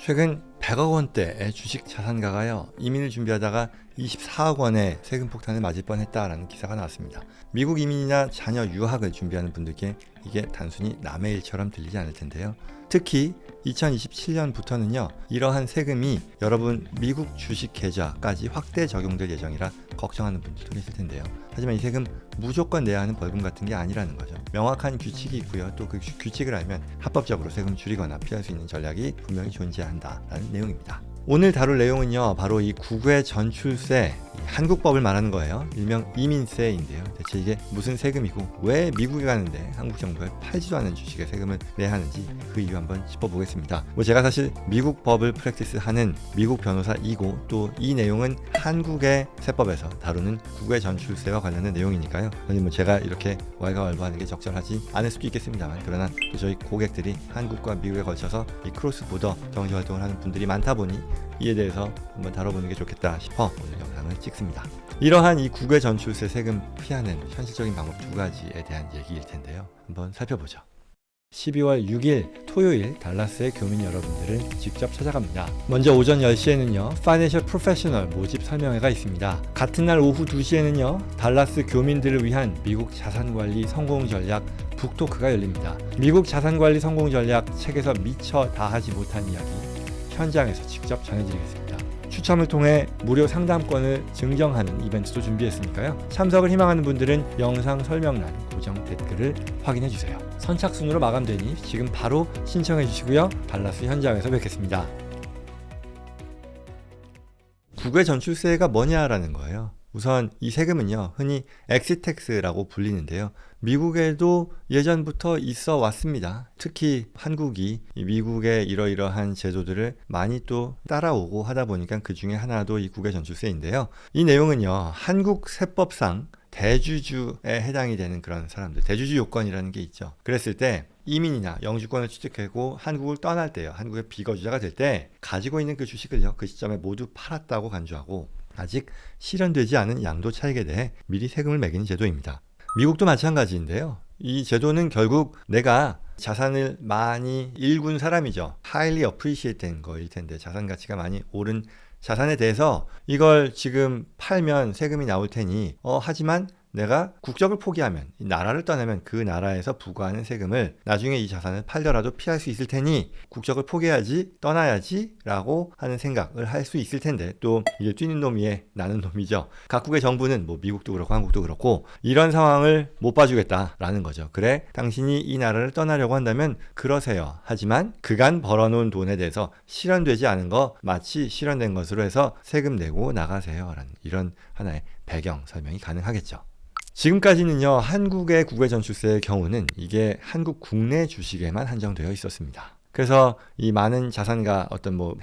최근 100억 원대의 주식 자산가가요, 이민을 준비하다가 24억 원의 세금 폭탄을 맞을 뻔했다라는 기사가 나왔습니다. 미국 이민이나 자녀 유학을 준비하는 분들께 이게 단순히 남의 일처럼 들리지 않을 텐데요. 특히 2027년부터는요, 이러한 세금이 여러분 미국 주식 계좌까지 확대 적용될 예정이라 걱정하는 분들도 계실 텐데요. 하지만 이 세금 무조건 내야 하는 벌금 같은 게 아니라는 거죠. 명확한 규칙이 있고요. 또 그 규칙을 알면 합법적으로 세금 줄이거나 피할 수 있는 전략이 분명히 존재한다라는 내용입니다. 오늘 다룰 내용은요, 바로 이 국외 전출세, 한국법을 말하는 거예요. 일명 이민세인데요. 대체 이게 무슨 세금이고 왜 미국에 가는데 한국 정부에 팔지도 않은 주식에 세금을 내야 하는지 그 이유 한번 짚어보겠습니다. 제가 사실 미국 법을 프랙티스하는 미국 변호사이고 또 이 내용은 한국의 세법에서 다루는 국외 전출세와 관련된 내용이니까요. 제가 이렇게 왈가왈부하는 게 적절하지 않을 수도 있겠습니다만, 그러나 또 저희 고객들이 한국과 미국에 걸쳐서 이 크로스 보더 경제 활동을 하는 분들이 많다 보니 이에 대해서 한번 다뤄보는 게 좋겠다 싶어 오늘 영상을 찍습니다. 이러한 이 국외 전출세 세금 피하는 현실적인 방법 두 가지에 대한 얘기일 텐데요. 한번 살펴보죠. 12월 6일 토요일 달라스의 교민 여러분들을 직접 찾아갑니다. 먼저 오전 10시에는요 Financial Professional 모집 설명회가 있습니다. 같은 날 오후 2시에는요 달라스 교민들을 위한 미국 자산관리 성공 전략 북토크가 열립니다. 미국 자산관리 성공 전략 책에서 미처 다 하지 못한 이야기 현장에서 직접 전해드리겠습니다. 추첨을 통해 무료 상담권을 증정하는 이벤트도 준비했으니까요. 참석을 희망하는 분들은 영상 설명란 고정 댓글을 확인해 주세요. 선착순으로 마감되니 지금 바로 신청해 주시고요. 달라스 현장에서 뵙겠습니다. 국외 전출세가 뭐냐라는 거예요. 우선 이 세금은요, 흔히 엑시텍스라고 불리는데요. 미국에도 예전부터 있어 왔습니다. 특히 한국이 미국의 이러이러한 제도들을 많이 또 따라오고 하다 보니까 그 중에 하나도 이 국외 전출세인데요. 이 내용은요, 한국 세법상 대주주에 해당이 되는 그런 사람들, 대주주 요건이라는 게 있죠. 그랬을 때 이민이나 영주권을 취득하고 한국을 떠날 때요, 한국의 비거주자가 될 때 가지고 있는 그 주식을요, 그 시점에 모두 팔았다고 간주하고 아직 실현되지 않은 양도 차익에 대해 미리 세금을 매기는 제도입니다. 미국도 마찬가지인데요. 이 제도는 결국 내가 자산을 많이 일군 사람이죠. highly appreciate 된 거일 텐데, 자산 가치가 많이 오른 자산에 대해서 이걸 지금 팔면 세금이 나올 테니 하지만 내가 국적을 포기하면, 이 나라를 떠나면 그 나라에서 부과하는 세금을 나중에 이 자산을 팔더라도 피할 수 있을 테니 국적을 포기해야지, 떠나야지 라고 하는 생각을 할 수 있을 텐데, 또 이게 뛰는 놈 위에 나는 놈이죠. 각국의 정부는 미국도 그렇고 한국도 그렇고 이런 상황을 못 봐주겠다라는 거죠. 그래, 당신이 이 나라를 떠나려고 한다면 그러세요. 하지만 그간 벌어놓은 돈에 대해서 실현되지 않은 거 마치 실현된 것으로 해서 세금 내고 나가세요 라는 이런 하나의 배경 설명이 가능하겠죠. 지금까지는요, 한국의 국외 전출세의 경우는 이게 한국 국내 주식에만 한정되어 있었습니다. 그래서 이 많은 자산가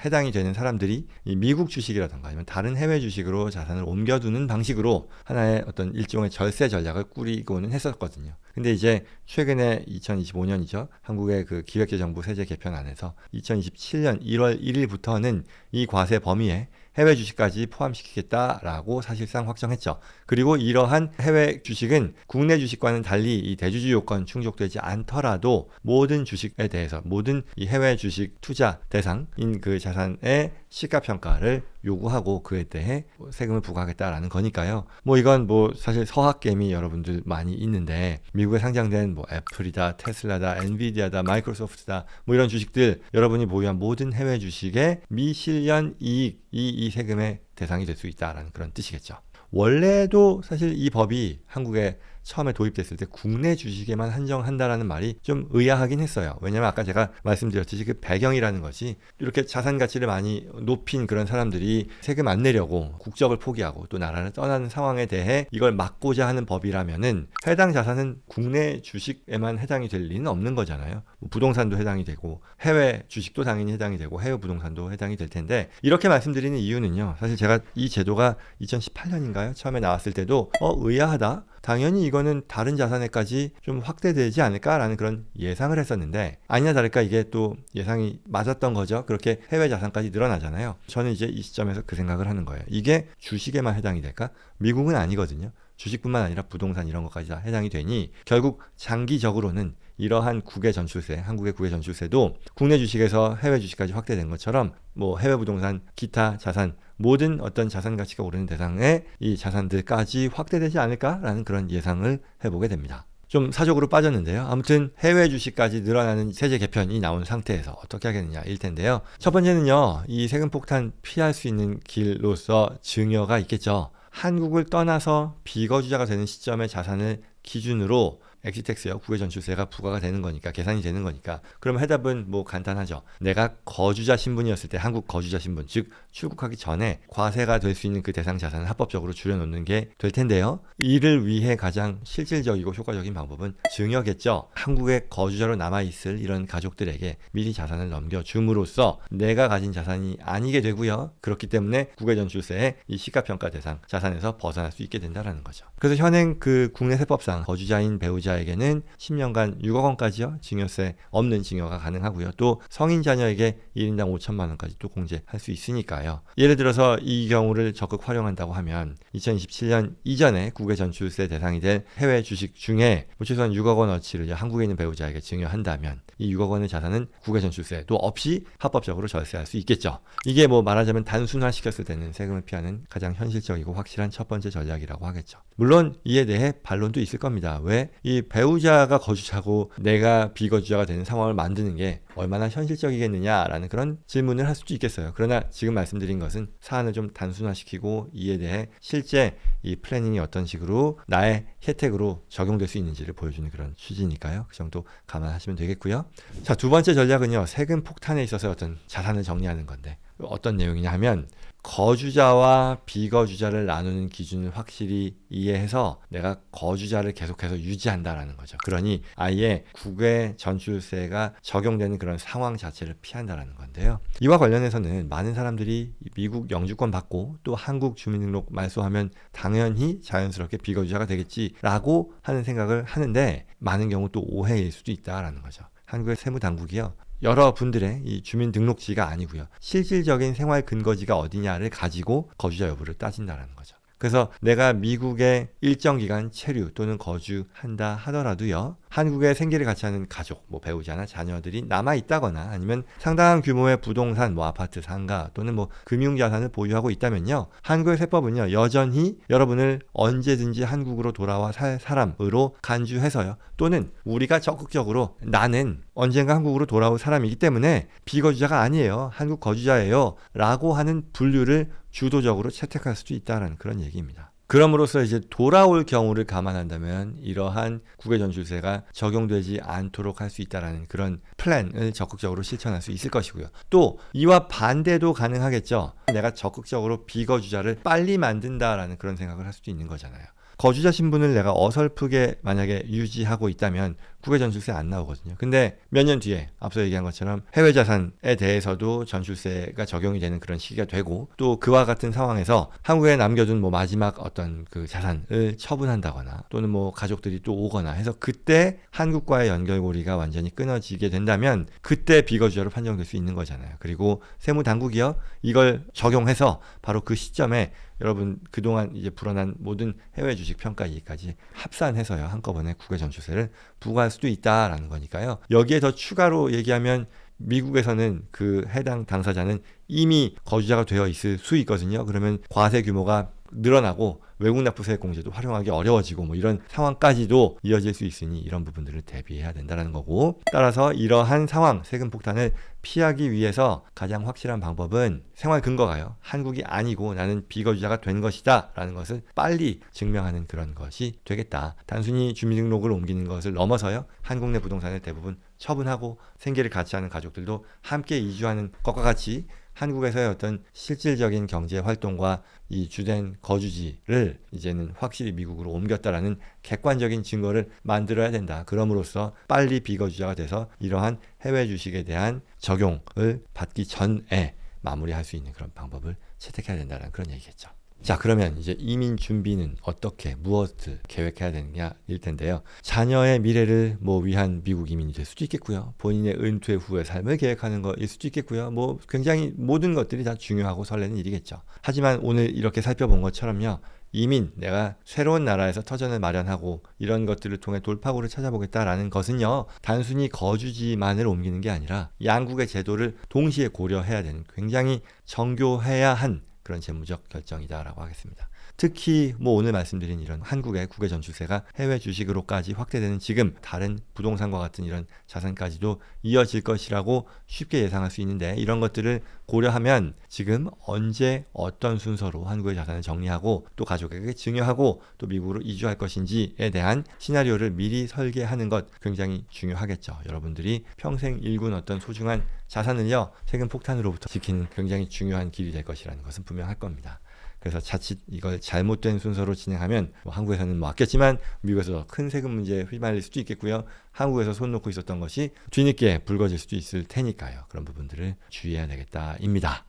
해당이 되는 사람들이 이 미국 주식이라던가 아니면 다른 해외 주식으로 자산을 옮겨두는 방식으로 하나의 일종의 절세 전략을 꾸리고는 했었거든요. 근데 이제 최근에 2025년이죠. 한국의 그 기획재정부 세제 개편안에서 2027년 1월 1일부터는 이 과세 범위에 해외 주식까지 포함시키겠다라고 사실상 확정했죠. 그리고 이러한 해외 주식은 국내 주식과는 달리 이 대주주 요건 충족되지 않더라도 모든 주식에 대해서, 모든 이 해외 주식 투자 대상인 그 자산의 시가평가를 요구하고 그에 대해 세금을 부과하겠다라는 거니까요. 이건 사실 서학개미 여러분들 많이 있는데, 미국에 상장된 애플이다, 테슬라다, 엔비디아다, 마이크로소프트다, 이런 주식들, 여러분이 보유한 모든 해외 주식의 미실현 이익이 이 세금의 대상이 될 수 있다라는 그런 뜻이겠죠. 원래도 사실 이 법이 한국에 처음에 도입됐을 때 국내 주식에만 한정한다라는 말이 좀 의아하긴 했어요. 왜냐면 아까 제가 말씀드렸듯이 그 배경이라는 것이, 이렇게 자산 가치를 많이 높인 그런 사람들이 세금 안 내려고 국적을 포기하고 또 나라를 떠나는 상황에 대해 이걸 막고자 하는 법이라면은 해당 자산은 국내 주식에만 해당이 될 리는 없는 거잖아요. 부동산도 해당이 되고 해외 주식도 당연히 해당이 되고 해외 부동산도 해당이 될 텐데, 이렇게 말씀드리는 이유는요, 사실 제가 이 제도가 2018년인가요? 처음에 나왔을 때도 의아하다, 당연히 이거는 다른 자산에까지 좀 확대되지 않을까라는 그런 예상을 했었는데, 아니나 다를까 이게 또 예상이 맞았던 거죠. 그렇게 해외 자산까지 늘어나잖아요. 저는 이제 이 시점에서 그 생각을 하는 거예요. 이게 주식에만 해당이 될까? 미국은 아니거든요. 주식뿐만 아니라 부동산 이런 것까지 다 해당이 되니 결국 장기적으로는 이러한 국외 전출세, 한국의 국외 전출세도 국내 주식에서 해외 주식까지 확대된 것처럼 뭐 해외 부동산, 기타 자산, 모든 어떤 자산 가치가 오르는 대상의 이 자산들까지 확대되지 않을까라는 그런 예상을 해보게 됩니다. 좀 사족으로 빠졌는데요. 아무튼 해외 주식까지 늘어나는 세제 개편이 나온 상태에서 어떻게 하겠느냐일 텐데요. 첫 번째는요. 이 세금 폭탄 피할 수 있는 길로서 증여가 있겠죠. 한국을 떠나서 비거주자가 되는 시점의 자산을 기준으로 엑시텍스요, 국외 전출세가 부과가 되는 거니까, 계산이 되는 거니까. 그럼 해답은 뭐 간단하죠. 내가 거주자 신분이었을 때, 한국 거주자 신분, 즉 출국하기 전에 과세가 될 수 있는 그 대상 자산을 합법적으로 줄여놓는 게 될 텐데요. 이를 위해 가장 실질적이고 효과적인 방법은 증여겠죠. 한국의 거주자로 남아있을 이런 가족들에게 미리 자산을 넘겨줌으로써 내가 가진 자산이 아니게 되고요. 그렇기 때문에 국외 전출세의 이 시가평가 대상 자산에서 벗어날 수 있게 된다는 거죠. 그래서 현행 그 국내 세법상 거주자인 배우자에게는 10년간 6억 원까지요. 증여세 없는 증여가 가능하고요. 또 성인 자녀에게 1인당 5천만 원까지 또 공제할 수 있으니까요. 예를 들어서 이 경우를 적극 활용한다고 하면 2027년 이전에 국외 전출세 대상이 될 해외 주식 중에 최소한 6억 원어치를 한국에 있는 배우자에게 증여한다면 이 6억 원의 자산은 국외 전출세도 없이 합법적으로 절세할 수 있겠죠. 이게 뭐 말하자면 단순화시켰을 때는 세금을 피하는 가장 현실적이고 확실한 첫 번째 전략이라고 하겠죠. 물론 이에 대해 반론도 있을 겁니다. 왜? 이 배우자가 거주자고 내가 비거주자가 되는 상황을 만드는 게 얼마나 현실적이겠느냐라는 그런 질문을 할 수도 있겠어요. 그러나 지금 말씀드린 것은 사안을 좀 단순화시키고 이에 대해 실제 이 플래닝이 어떤 식으로 나의 혜택으로 적용될 수 있는지를 보여주는 그런 취지니까요. 그 정도 감안하시면 되겠고요. 자, 두 번째 전략은요. 세금 폭탄에 있어서 어떤 자산을 정리하는 건데 어떤 내용이냐 하면 거주자와 비거주자를 나누는 기준을 확실히 이해해서 내가 거주자를 계속해서 유지한다라는 거죠. 그러니 아예 국외 전출세가 적용되는 그런 상황 자체를 피한다라는 건데요. 이와 관련해서는 많은 사람들이 미국 영주권 받고 또 한국 주민등록 말소하면 당연히 자연스럽게 비거주자가 되겠지라고 하는 생각을 하는데 많은 경우 또 오해일 수도 있다라는 거죠. 한국의 세무당국이요. 여러분들의 이 주민등록지가 아니고요. 실질적인 생활 근거지가 어디냐를 가지고 거주자 여부를 따진다는 거죠. 그래서 내가 미국에 일정 기간 체류 또는 거주한다 하더라도요. 한국에 생계를 같이 하는 가족, 뭐 배우자나 자녀들이 남아 있다거나 아니면 상당한 규모의 부동산, 뭐 아파트, 상가 또는 뭐 금융자산을 보유하고 있다면요. 한국의 세법은요. 여전히 여러분을 언제든지 한국으로 돌아와 살 사람으로 간주해서요. 또는 우리가 적극적으로 나는 언젠가 한국으로 돌아올 사람이기 때문에 비거주자가 아니에요. 한국 거주자예요. 라고 하는 분류를 주도적으로 채택할 수도 있다는 그런 얘기입니다. 그럼으로써 이제 돌아올 경우를 감안한다면 이러한 국외 전출세가 적용되지 않도록 할 수 있다는 그런 플랜을 적극적으로 실천할 수 있을 것이고요. 또 이와 반대도 가능하겠죠. 내가 적극적으로 비거주자를 빨리 만든다라는 그런 생각을 할 수도 있는 거잖아요. 거주자 신분을 내가 어설프게 만약에 유지하고 있다면 국외 전출세 안 나오거든요. 근데 몇 년 뒤에 앞서 얘기한 것처럼 해외 자산에 대해서도 전출세가 적용이 되는 그런 시기가 되고 또 그와 같은 상황에서 한국에 남겨둔 뭐 마지막 어떤 그 자산을 처분한다거나 또는 뭐 가족들이 또 오거나 해서 그때 한국과의 연결고리가 완전히 끊어지게 된다면 그때 비거주자로 판정될 수 있는 거잖아요. 그리고 세무당국이요. 이걸 적용해서 바로 그 시점에 여러분 그동안 이제 불어난 모든 해외 주식 평가 이익까지 합산해서요. 한꺼번에 국외 전출세를 부과할 수도 있다라는 거니까요. 여기에 더 추가로 얘기하면 미국에서는 그 해당 당사자는 이미 거주자가 되어 있을 수 있거든요. 그러면 과세 규모가 늘어나고 외국 납부세 공제도 활용하기 어려워지고 뭐 이런 상황까지도 이어질 수 있으니 이런 부분들을 대비해야 된다는 거고 따라서 이러한 상황 세금 폭탄을 피하기 위해서 가장 확실한 방법은 생활 근거가요. 한국이 아니고 나는 비거주자가 된 것이다 라는 것을 빨리 증명하는 그런 것이 되겠다. 단순히 주민등록을 옮기는 것을 넘어서요. 한국 내 부동산을 대부분 처분하고 생계를 같이 하는 가족들도 함께 이주하는 것과 같이 한국에서의 어떤 실질적인 경제 활동과 이 주된 거주지를 이제는 확실히 미국으로 옮겼다라는 객관적인 증거를 만들어야 된다. 그럼으로써 빨리 비거주자가 돼서 이러한 해외 주식에 대한 적용을 받기 전에 마무리할 수 있는 그런 방법을 채택해야 된다는 그런 얘기겠죠. 자, 그러면 이제 이민 준비는 어떻게, 무엇을 계획해야 되느냐일 텐데요. 자녀의 미래를 위한 미국 이민이 될 수도 있겠고요. 본인의 은퇴 후의 삶을 계획하는 것일 수도 있겠고요. 굉장히 모든 것들이 다 중요하고 설레는 일이겠죠. 하지만 오늘 이렇게 살펴본 것처럼요. 이민, 내가 새로운 나라에서 터전을 마련하고 이런 것들을 통해 돌파구를 찾아보겠다라는 것은요. 단순히 거주지만을 옮기는 게 아니라 양국의 제도를 동시에 고려해야 되는 굉장히 정교해야 한 그런 재무적 결정이다라고 하겠습니다. 특히 오늘 말씀드린 이런 한국의 국외 전출세가 해외 주식으로까지 확대되는 지금 다른 부동산과 같은 이런 자산까지도 이어질 것이라고 쉽게 예상할 수 있는데 이런 것들을 고려하면 지금 언제 어떤 순서로 한국의 자산을 정리하고 또 가족에게 증여하고 또 미국으로 이주할 것인지에 대한 시나리오를 미리 설계하는 것 굉장히 중요하겠죠. 여러분들이 평생 일군 어떤 소중한 자산을요 세금 폭탄으로부터 지키는 굉장히 중요한 길이 될 것이라는 것은 분명할 겁니다. 그래서 자칫 이걸 잘못된 순서로 진행하면 한국에서는 아꼈지만 미국에서 큰 세금 문제에 휘말릴 수도 있겠고요. 한국에서 손 놓고 있었던 것이 뒤늦게 불거질 수도 있을 테니까요. 그런 부분들을 주의해야 되겠다입니다.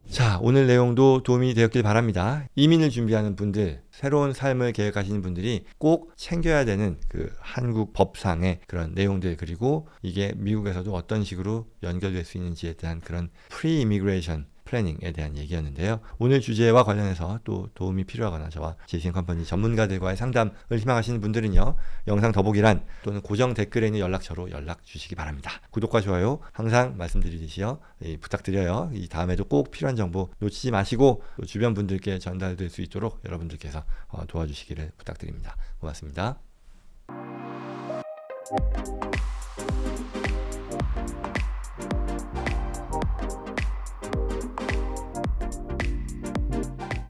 자, 오늘 내용도 도움이 되었길 바랍니다. 이민을 준비하는 분들, 새로운 삶을 계획하시는 분들이 꼭 챙겨야 되는 그 한국 법상의 그런 내용들 그리고 이게 미국에서도 어떤 식으로 연결될 수 있는지에 대한 그런 프리-이미그레이션 플래닝에 대한 얘기였는데요. 오늘 주제와 관련해서 또 도움이 필요하거나 저와 제이슨 컴퍼니 전문가들과의 상담을 희망하시는 분들은요. 영상 더보기란 또는 고정 댓글에 있는 연락처로 연락 주시기 바랍니다. 구독과 좋아요 항상 말씀드리듯이요. 부탁드려요. 이 다음에도 꼭 필요한 정보 놓치지 마시고 또 주변 분들께 전달될 수 있도록 여러분들께서 도와주시기를 부탁드립니다. 고맙습니다.